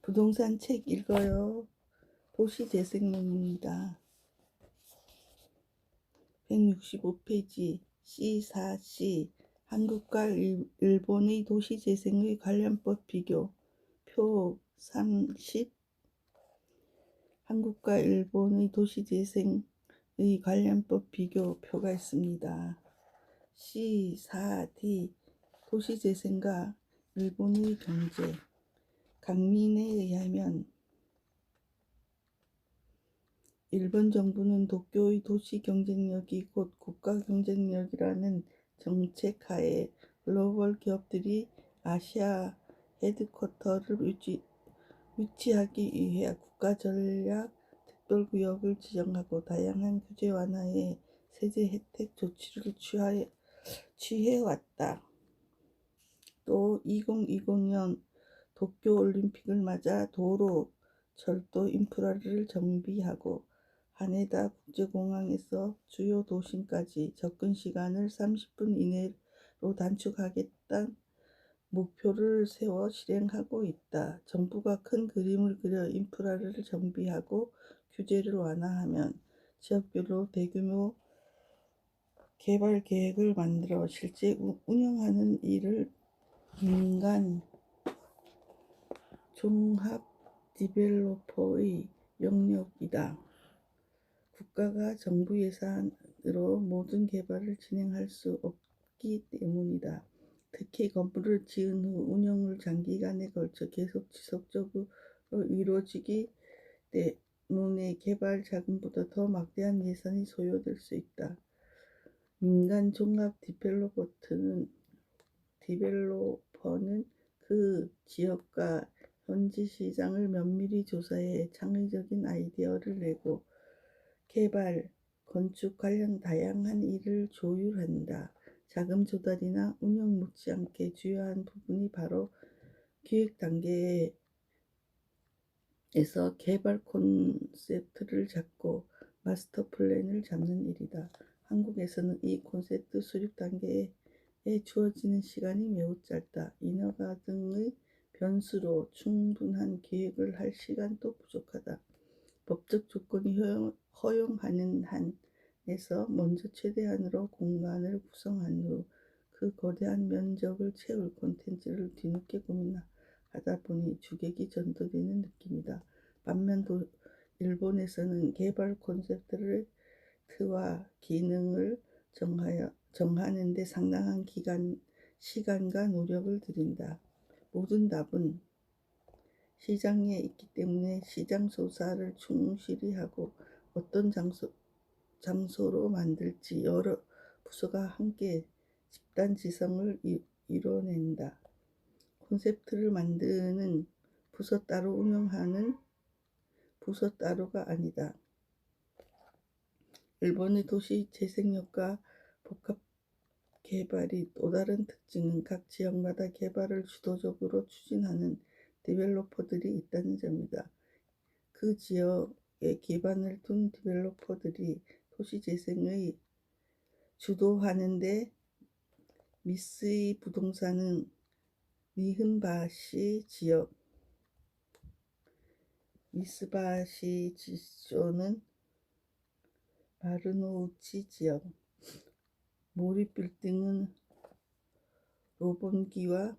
부동산 책 읽어요. 도시재생론입니다. 165페이지 C4C 한국과 일본의 도시재생의 관련법 비교 표 30 한국과 일본의 도시재생의 관련법 비교 표가 있습니다. C4D 도시재생과 일본의 경제 강민에 의하면 일본 정부는 도쿄의 도시 경쟁력이 곧 국가 경쟁력이라는 정책하에 글로벌 기업들이 아시아 헤드쿼터를 유치하기 위해 국가 전략 특별구역을 지정하고 다양한 규제 완화의 세제 혜택 조치를 취해왔다. 또 2020년 도쿄올림픽을 맞아 도로, 철도 인프라를 정비하고 하네다 국제공항에서 주요 도심까지 접근 시간을 30분 이내로 단축하겠다는 목표를 세워 실행하고 있다. 정부가 큰 그림을 그려 인프라를 정비하고 규제를 완화하면 지역별로 대규모 개발 계획을 만들어 실제 운영하는 일을 민간 종합 디벨로퍼의 영역이다. 국가가 정부 예산으로 모든 개발을 진행할 수 없기 때문이다. 특히 건물을 지은 후 운영을 장기간에 걸쳐 계속 지속적으로 이루어지기 때문에 개발 자금보다 더 막대한 예산이 소요될 수 있다. 민간 종합 디벨로퍼는 그 지역과 현지 시장을 면밀히 조사해 창의적인 아이디어를 내고 개발, 건축 관련 다양한 일을 조율한다. 자금 조달이나 운영 못지않게 주요한 부분이 바로 기획 단계에서 개발 콘셉트를 잡고 마스터 플랜을 잡는 일이다. 한국에서는 이 콘셉트 수립 단계에 주어지는 시간이 매우 짧다. 인허가 등의 변수로 충분한 계획을 할 시간도 부족하다. 법적 조건이 허용하는 한에서 먼저 최대한으로 공간을 구성한 후 그 거대한 면적을 채울 콘텐츠를 뒤늦게 고민하다 보니 주객이 전도되는 느낌이다. 반면 일본에서는 개발 콘셉트와 기능을 정하는 데 상당한 시간과 노력을 들인다. 모든 답은 시장에 있기 때문에 시장 조사를 충실히 하고 어떤 장소로 만들지 여러 부서가 함께 집단 지성을 이뤄낸다. 콘셉트를 만드는 부서 따로 운영하는 부서 따로가 아니다. 일본의 도시 재생력과 복합 개발이 또 다른 특징은 각 지역마다 개발을 주도적으로 추진하는 디벨로퍼들이 있다는 점이다. 그 지역에 기반을 둔 디벨로퍼들이 도시 재생을 주도하는데 미쓰이 부동산은 니흔바시 지역, 미쓰바시 지소는 마르노우치 지역, 모리 빌딩은 로본기와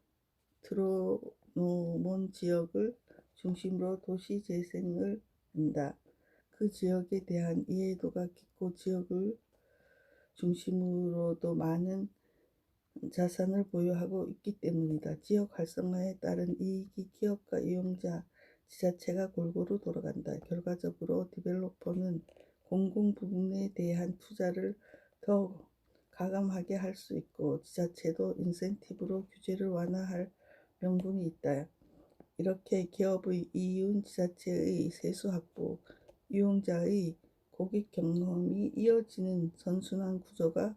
트로노몬 지역을 중심으로 도시 재생을 한다. 그 지역에 대한 이해도가 깊고 지역을 중심으로도 많은 자산을 보유하고 있기 때문이다. 지역 활성화에 따른 이익이 기업과 이용자, 지자체가 골고루 돌아간다. 결과적으로 디벨로퍼는 공공 부분에 대한 투자를 더 가감하게 할 수 있고 지자체도 인센티브로 규제를 완화할 명분이 있다. 이렇게 기업의 이윤, 지자체의 세수 확보, 이용자의 고객 경험이 이어지는 선순환 구조가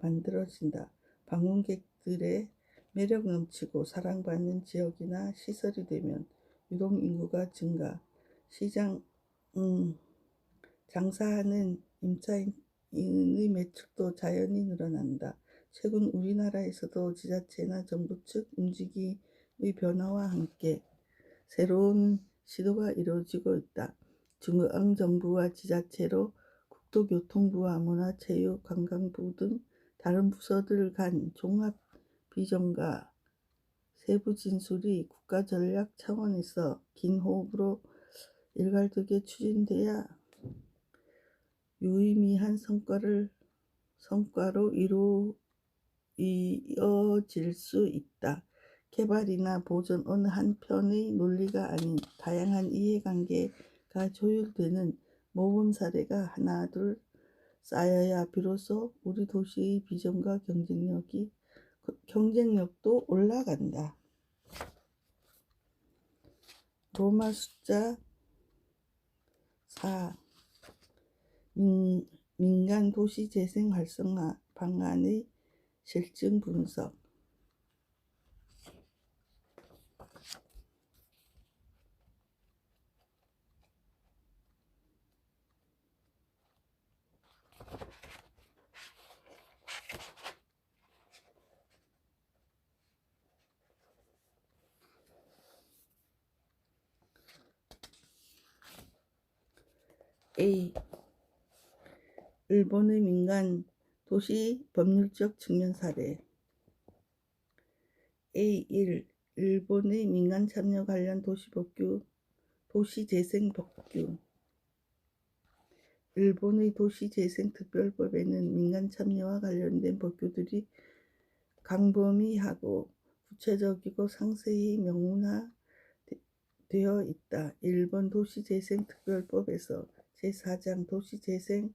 만들어진다. 방문객들의 매력 넘치고 사랑받는 지역이나 시설이 되면 유동인구가 증가, 장사하는 임차인의 매출도 자연히 늘어난다. 최근 우리나라에서도 지자체나 정부 측 움직임의 변화와 함께 새로운 시도가 이루어지고 있다. 중앙정부와 지자체로 국토교통부와 문화체육관광부 등 다른 부서들 간 종합 비전과 세부 진술이 국가전략 차원에서 긴 호흡으로 일괄되게 추진돼야 유의미한 성과로 이어질 수 있다. 개발이나 보존 어느 한편의 논리가 아닌 다양한 이해관계가 조율되는 모범 사례가 하나둘 쌓여야 비로소 우리 도시의 비전과 경쟁력도 올라간다. 로마 숫자 4. 민간 도시 재생 활성화 방안의 실증 분석. A. 일본의 민간 도시 법률적 측면 사례. A1. 일본의 민간 참여 관련 도시재생 법규. 일본의 도시재생특별법에는 민간 참여와 관련된 법규들이 광범위하고 구체적이고 상세히 명문화되어 있다. 일본 도시재생특별법에서 제4장 도시재생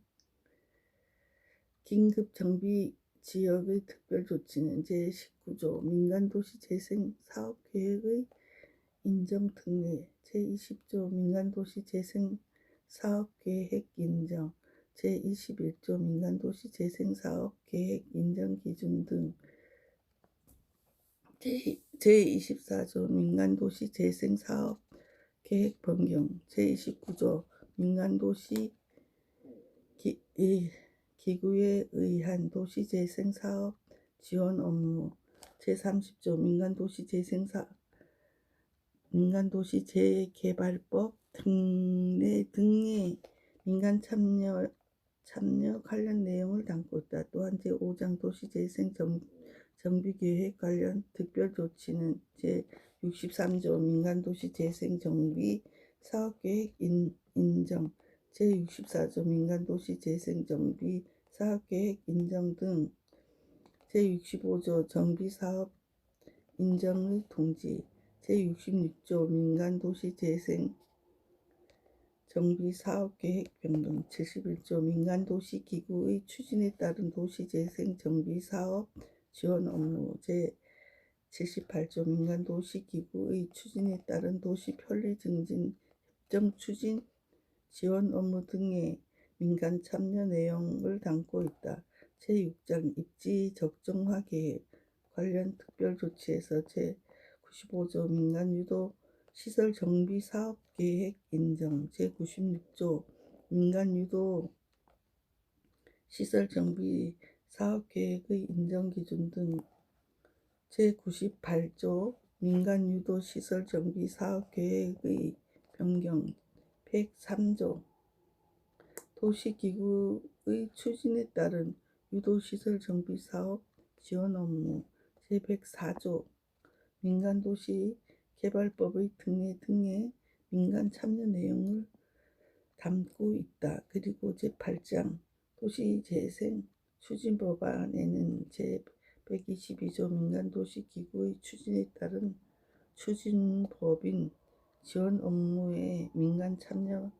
긴급정비 지역의 특별조치는 제19조 민간도시재생 사업계획의 인정 특례, 제20조 민간도시재생 사업계획 인정, 제21조 민간도시재생 사업계획 인정 기준 등 제24조 민간도시재생 사업계획 변경, 제29조 민간도시 기구에 의한 도시재생 사업 지원 업무, 제30조 민간도시 재개발법 등의 민간 참여 관련 내용을 담고 있다. 또한 제5장 도시재생 정비계획 관련 특별조치는 제63조 민간도시재생 정비 사업계획 인정, 제64조 민간도시재생 정비 사업계획 인정 등 제65조 정비사업 인정의 통지, 제66조 민간도시재생 정비사업계획 변경, 71조 민간도시기구의 추진에 따른 도시재생 정비사업 지원 업무, 제78조 민간도시기구의 추진에 따른 도시편리 증진 협정 추진 지원 업무 등의 민간 참여 내용을 담고 있다. 제6장 입지 적정화 계획 관련 특별조치에서 제95조 민간유도 시설 정비 사업 계획 인정, 제96조 민간유도 시설 정비 사업 계획의 인정 기준 등 제98조 민간유도 시설 정비 사업 계획의 변경, 103조 도시기구의 추진에 따른 유도시설 정비 사업 지원 업무, 제104조 민간도시 개발법의 특례 등의 민간 참여 내용을 담고 있다. 그리고 제8장 도시재생 추진법안에는 제122조 민간도시기구의 추진에 따른 추진법인 지원 업무의 민간 참여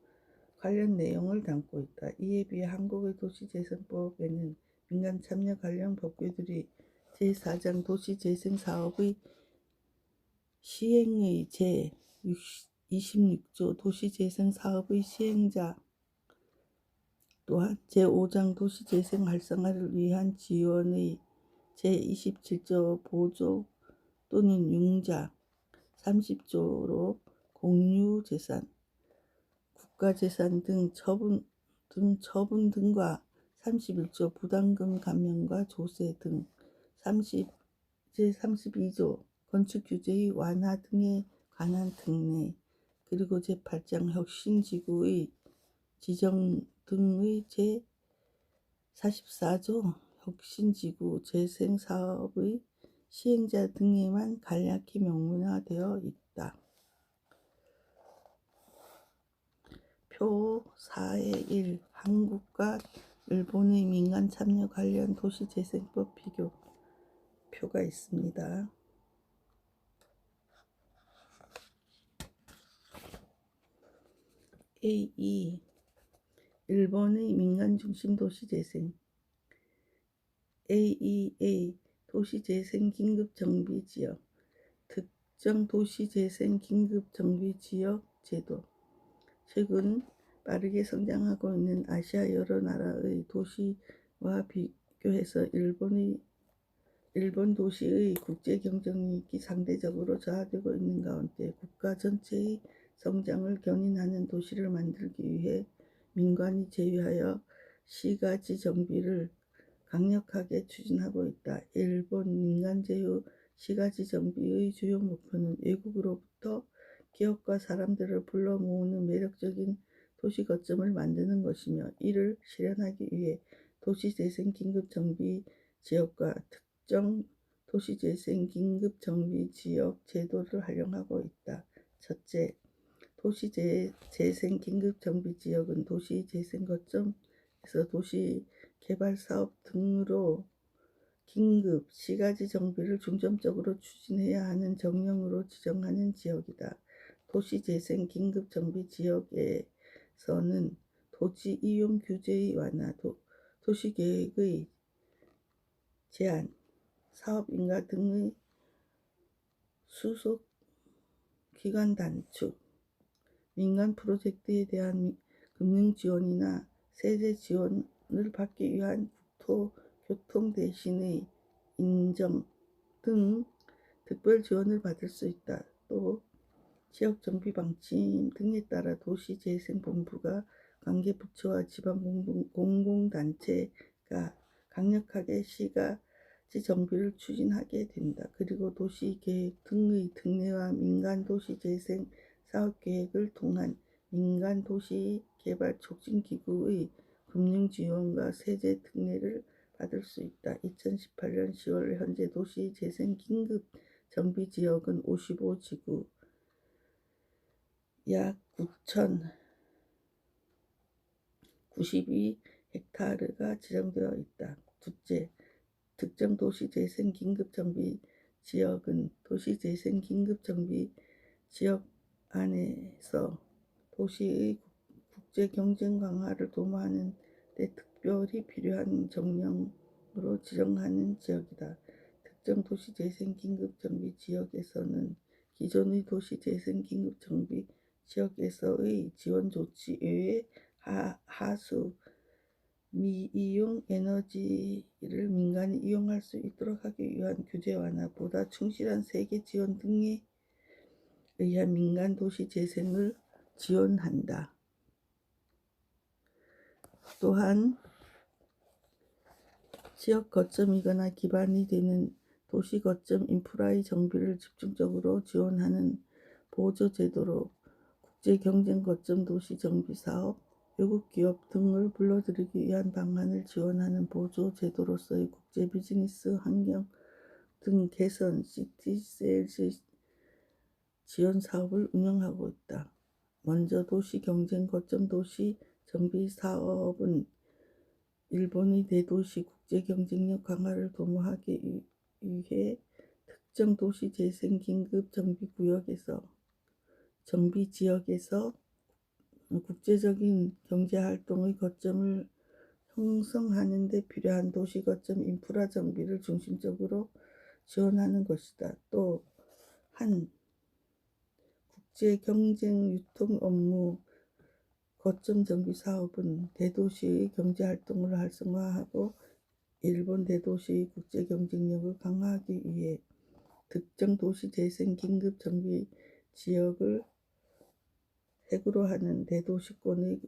관련 내용을 담고 있다. 이에 비해 한국의 도시재생법에는 민간 참여 관련 법규들이 제4장 도시재생 사업의 시행의 제26조 도시재생 사업의 시행자, 또한 제5장 도시재생 활성화를 위한 지원의 제27조 보조 또는 융자, 30조로 공유재산, 국가재산 등 처분 등과 31조 부담금 감면과 조세 등 제32조 건축규제의 완화 등에 관한 특례 그리고 제8장 혁신지구의 지정 등의 제44조 혁신지구 재생사업의 시행자 등에만 간략히 명문화되어 있다. 표 4의 1 한국과 일본의 민간 참여 관련 도시재생법 비교 표가 있습니다. A2 일본의 민간 중심 도시재생 AEA 도시재생 긴급 정비 지역 특정 도시재생 긴급 정비 지역 제도 최근 빠르게 성장하고 있는 아시아 여러 나라의 도시와 비교해서 일본 도시의 국제 경쟁력이 상대적으로 저하되고 있는 가운데 국가 전체의 성장을 견인하는 도시를 만들기 위해 민간이 제외하여 시가지 정비를 강력하게 추진하고 있다. 일본 민간 제휴 시가지 정비의 주요 목표는 외국으로부터 기업과 사람들을 불러 모으는 매력적인 도시 거점을 만드는 것이며 이를 실현하기 위해 도시재생 긴급정비 지역과 특정 도시재생 긴급정비 지역 제도를 활용하고 있다. 첫째, 도시재생 긴급정비 지역은 도시재생 거점에서 도시개발사업 등으로 긴급 시가지 정비를 중점적으로 추진해야 하는 정령으로 지정하는 지역이다. 도시재생 긴급정비 지역에서는 토지 이용 규제의 완화, 도시계획의 제한, 사업인가 등의 수속 기간 단축, 민간 프로젝트에 대한 금융 지원이나 세제 지원을 받기 위한 국토교통 대신의 인정 등 특별 지원을 받을 수 있다. 또 지역 정비 방침 등에 따라 도시재생본부가 관계 부처와 지방 공공단체가 강력하게 시가지 정비를 추진하게 된다. 그리고 도시계획 등의 특례와 민간 도시재생 사업계획을 통한 민간 도시개발 촉진기구의 금융지원과 세제 특례를 받을 수 있다. 2018년 10월 현재 도시재생 긴급정비지역은 55지구 약 9,092헥타르가 지정되어 있다. 둘째, 특정 도시재생 긴급정비 지역은 도시재생 긴급정비 지역 안에서 도시의 국제 경쟁 강화를 도모하는 데 특별히 필요한 정령으로 지정하는 지역이다. 특정 도시재생 긴급정비 지역에서는 기존의 도시재생 긴급정비 지역에서의 지원 조치 외에 하수, 미이용 에너지를 민간이 이용할 수 있도록 하기 위한 규제 완화, 보다 충실한 세계 지원 등에 의한 민간 도시 재생을 지원한다. 또한 지역 거점이거나 기반이 되는 도시 거점 인프라의 정비를 집중적으로 지원하는 보조 제도로 국제 경쟁 거점 도시 정비 사업, 외국 기업 등을 불러들이기 위한 방안을 지원하는 보조 제도로서의 국제 비즈니스 환경 등 개선 시티셀즈 지원 사업을 운영하고 있다. 먼저 도시 경쟁 거점 도시 정비 사업은 일본의 대도시 국제 경쟁력 강화를 도모하기 위해 특정 도시 재생 긴급 정비 구역에서 정비 지역에서 국제적인 경제 활동의 거점을 형성하는 데 필요한 도시 거점 인프라 정비를 중심적으로 지원하는 것이다. 또한 국제 경쟁 유통 업무 거점 정비 사업은 대도시의 경제 활동을 활성화하고 일본 대도시의 국제 경쟁력을 강화하기 위해 특정 도시 재생 긴급 정비 지역을 핵으로 하는 대도시권의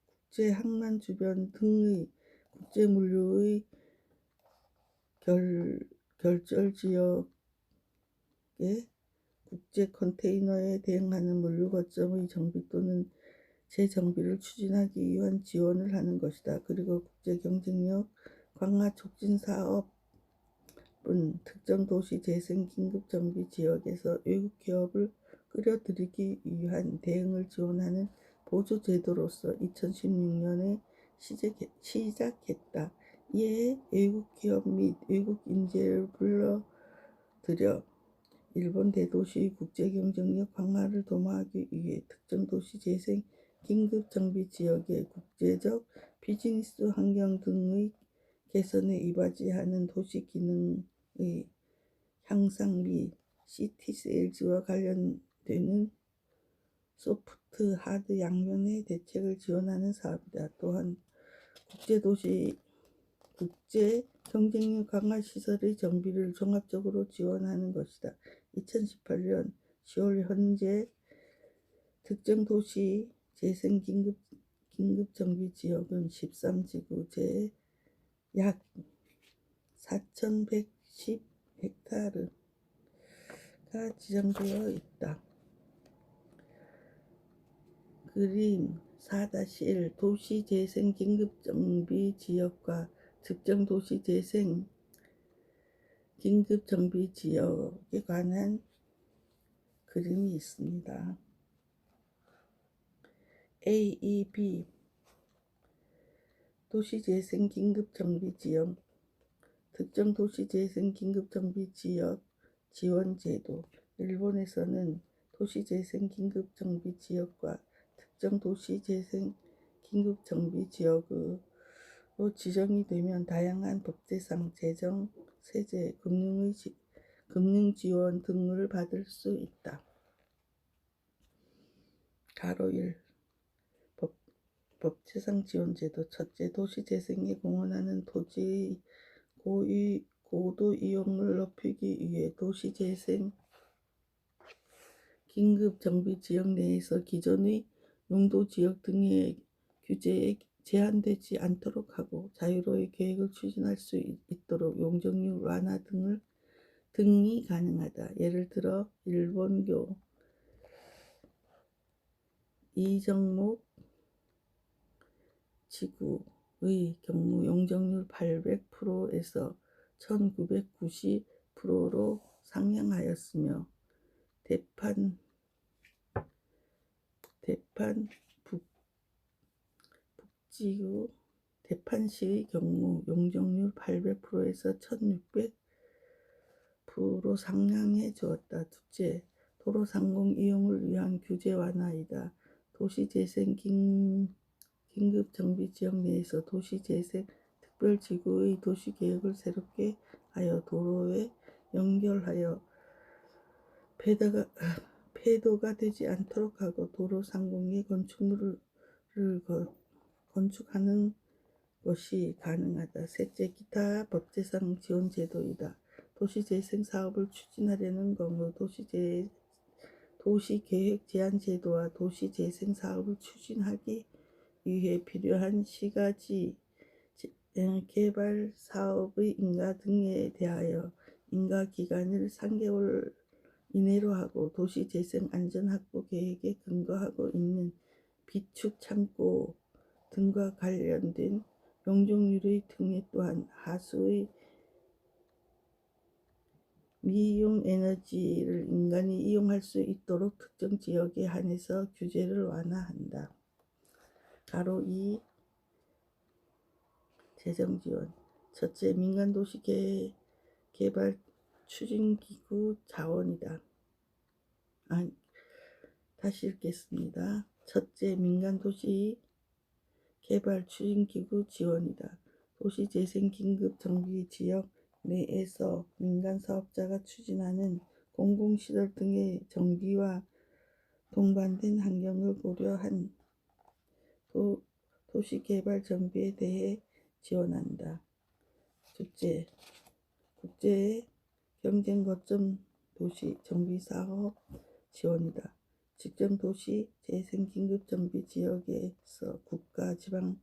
국제 항만 주변 등의 국제 물류의 결절 지역에 국제 컨테이너에 대응하는 물류 거점의 정비 또는 재정비를 추진하기 위한 지원을 하는 것이다. 그리고 국제 경쟁력 강화 촉진 사업은 특정 도시 재생 긴급 정비 지역에서 외국 기업을 끌어들이기 위한 대응을 지원하는 보조 제도로서 2016년에 시작했다. 이에 외국 기업 및 외국 인재를 불러들여 일본 대도시의 국제 경쟁력 강화를 도모하기 위해 특정 도시 재생 긴급 정비 지역의 국제적 비즈니스 환경 등의 개선에 이바지하는 도시 기능의 향상 및 시티 세일즈와 관련되는 소프트, 하드 양면의 대책을 지원하는 사업이다. 또한 국제 경쟁력 강화 시설의 정비를 종합적으로 지원하는 것이다. 2018년 10월 현재 특정 도시 재생 긴급 정비 지역은 13지구 제 약 4,110헥타르가 지정되어 있다. 그림 4-1 도시 재생 긴급 정비 지역과 특정 도시 재생 긴급 정비 지역에 관한 그림이 있습니다. A, E, B 도시 재생 긴급 정비 지역 특정 도시 재생 긴급 정비 지역 지원 제도. 일본에서는 도시 재생 긴급 정비 지역과 특정 도시 재생 긴급 정비 지역으로 지정이 되면 다양한 법제상, 재정, 세제, 금융 지원 등을 받을 수 있다. 가로 1 법제상 지원 제도. 첫째, 도시 재생에 공헌하는 토지의 고도 이용을 높이기 위해 도시 재생 긴급 정비 지역 내에서 기존의 용도 지역 등의 규제에 제한되지 않도록 하고 자유로이 계획을 추진할 수 있도록 용적률 완화 등이 가능하다. 예를 들어 일본교 이정목 지구의 경우 용적률 800%에서 1990%로 상향하였으며 대판 북지구 대판시의 경우 용적률 800%에서 1600% 상향해 주었다. 둘째, 도로 상공 이용을 위한 규제 완화이다. 도시 재생 긴급 정비 지역 내에서 도시 재생 특별지구의 도시 계획을 새롭게 하여 도로에 연결하여 폐도가 되지 않도록 하고 도로 상공에 건축물을 건축하는 것이 가능하다. 셋째, 기타 법제상 지원 제도이다. 도시 재생 사업을 추진하려는 경우 도시 계획 제한 제도와 도시 재생 사업을 추진하기 위해 필요한 시가지 개발 사업의 인가 등에 대하여 인가 기간을 3개월 이내로 하고 도시 재생 안전 확보 계획에 근거하고 있는 비축 창고 등과 관련된 용적률의 등에 또한 하수의 미이용 에너지를 인간이 이용할 수 있도록 특정 지역에 한해서 규제를 완화한다. 가로 2 재정 지원. 첫째, 민간 도시 개발 추진기구 자원이다. 다시 읽겠습니다. 첫째, 민간 도시 개발 추진기구 지원이다. 도시 재생 긴급 정비 지역 내에서 민간 사업자가 추진하는 공공시설 등의 정비와 동반된 환경을 고려한 도시 개발 정비에 대해 지원한다. 둘째, 국제 경쟁 거점 도시 정비 사업 지원이다. 직접 도시 재생 긴급 정비 지역에서 국가, 지방,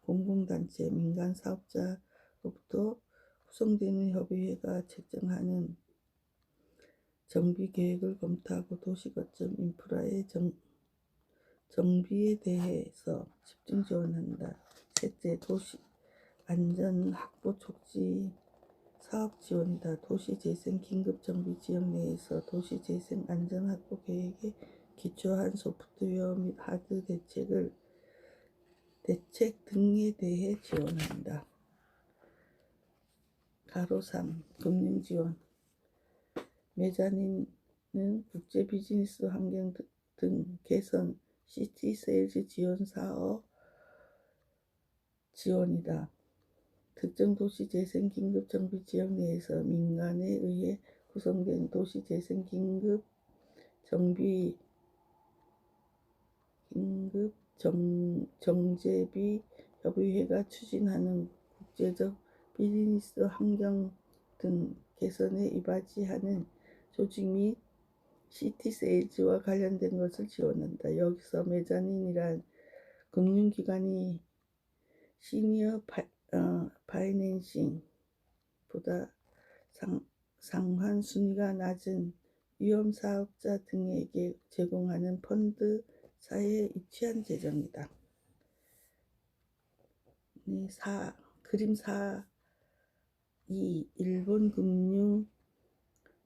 공공단체, 민간 사업자로부터 구성되는 협의회가 책정하는 정비 계획을 검토하고 도시 거점 인프라의 정비에 대해서 집중 지원한다. 셋째, 도시 안전 확보 촉진 사업 지원이다. 도시재생 긴급정비 지역 내에서 도시재생 안전 확보 계획에 기초한 소프트웨어 및 하드 대책 등에 대해 지원한다. 가로 3. 금융 지원. 메자닌은 국제 비즈니스 환경 등 개선 시티 세일즈 지원 사업 지원이다. 특정 도시재생 긴급정비 지역 내에서 민간에 의해 구성된 도시재생 정재비 협의회가 추진하는 국제적 비즈니스 환경 등 개선에 이바지하는 조직 및 시티 세일즈와 관련된 것을 지원한다. 여기서 메자닌이란 금융기관이 시니어 파이낸싱보다 상환 순위가 낮은 위험사업자 등에게 제공하는 펀드사에 입체한 재정이다. 그림 4.2 일본 금융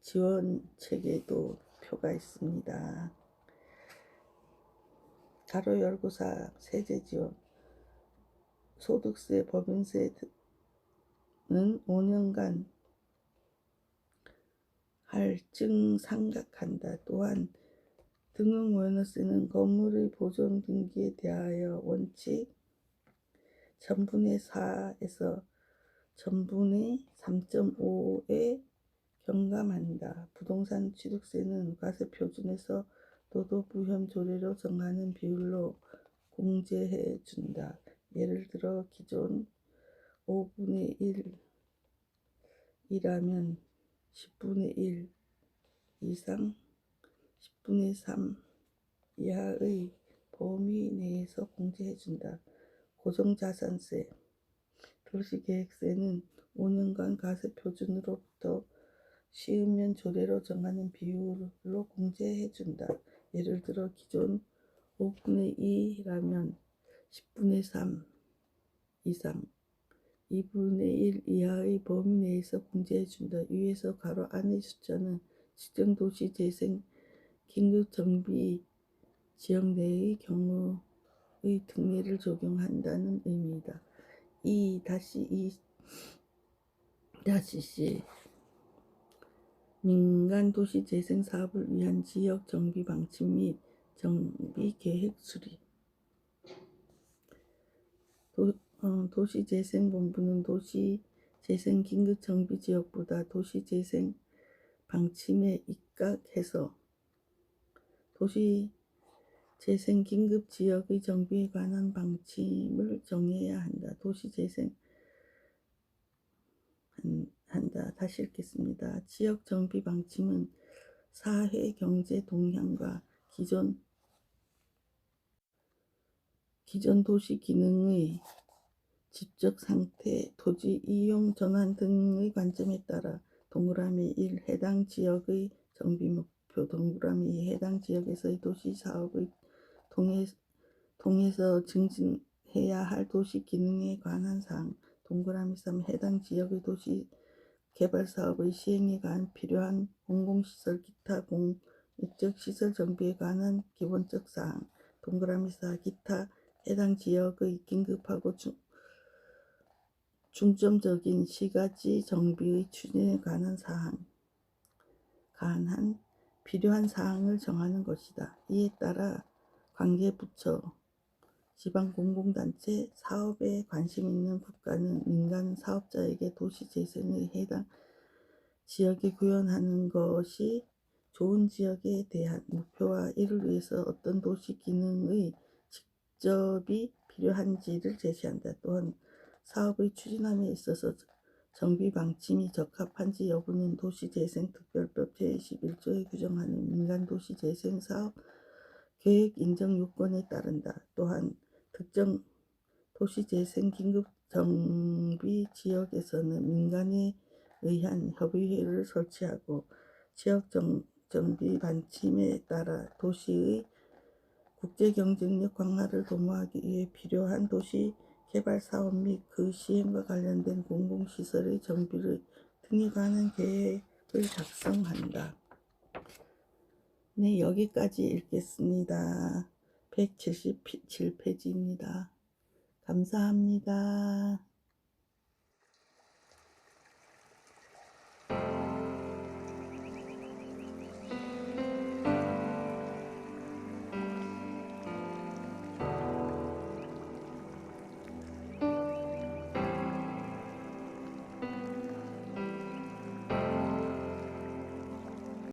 지원 체계도 표가 있습니다. 가로 열고 4 세제 지원. 소득세, 법인세는 5년간 할증 상각한다. 또한 등용보너스는 건물의 보존 등기에 대하여 원칙 1000분의 4에서 1000분의 3.5에 경감한다. 부동산 취득세는 과세표준에서 도덕부현 조례로 정하는 비율로 공제해 준다. 예를 들어 기존 5분의 1이라면 10분의 1 이상 10분의 3 이하의 범위 내에서 공제해 준다. 고정자산세, 도시계획세는 5년간 과세표준으로부터 쉬우면 조례로 정하는 비율로 공제해 준다. 예를 들어 기존 5분의 2라면 10분의 3 이상 2분의 1 이하의 범위 내에서 공제해 준다. 위에서 가로 안의 숫자는 지정 도시 재생 긴급 정비 지역 내의 경우의 특례를 적용한다는 의미이다. 2-2-C 민간 도시 재생 사업을 위한 지역 정비 방침 및 정비 계획 수립. 도시재생본부는 도시재생 긴급정비지역보다 도시재생 방침에 입각해서 도시재생 긴급지역의 정비에 관한 방침을 정해야 한다. 다시 읽겠습니다. 지역 정비 방침은 사회 경제 동향과 기존 도시 기능의 지적 상태, 토지 이용 전환 등의 관점에 따라 동그라미 1 해당 지역의 정비 목표, 동그라미 2 해당 지역에서의 도시 사업의 통해서 증진해야 할 도시 기능에 관한 사항, 동그라미 3 해당 지역의 도시 개발 사업의 시행에 관한 필요한 공공시설 기타 공익적 시설 정비에 관한 기본적 사항, 동그라미 4 기타 해당 지역의 긴급하고 중점적인 시가지 정비의 추진에 관한 필요한 사항을 정하는 것이다. 이에 따라 관계부처, 지방공공단체, 사업에 관심 있는 국가는 민간 사업자에게 도시재생의 해당 지역에 구현하는 것이 좋은 지역에 대한 목표와 이를 위해서 어떤 도시 기능의 직접이 필요한지를 제시한다. 또한 사업의 추진함에 있어서 정비 방침이 적합한지 여부는 도시재생특별법 제21조에 규정하는 민간도시재생 사업 계획 인정 요건에 따른다. 또한 특정 도시재생 긴급정비 지역에서는 민간에 의한 협의회를 설치하고 지역 정비 반침에 따라 도시의 국제 경쟁력 강화를 도모하기 위해 필요한 도시 개발 사업 및 그 시행과 관련된 공공시설의 정비를 등에 관한 계획을 작성한다. 네, 여기까지 읽겠습니다. 177페이지입니다. 감사합니다.